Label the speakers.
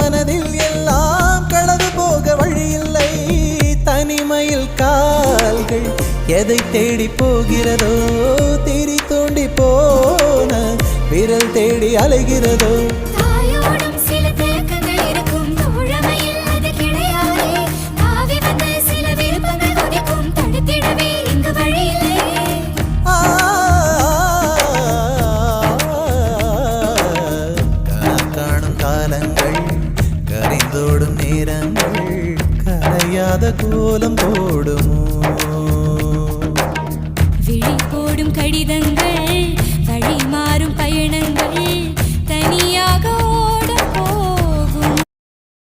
Speaker 1: மனதில் எல்லாம் களவு போக வழியில்லை. தனிமையில் கால்கள் எதை தேடி போகிறதோ, திரி தோண்டி போன விரல் தேடி அலைகிறதோ. காணும் காலங்கள் கரைந்தோடும் நேரங்கள் கரையாத கோலம் போடுமோ.
Speaker 2: விழி போடும் கடிதங்கள்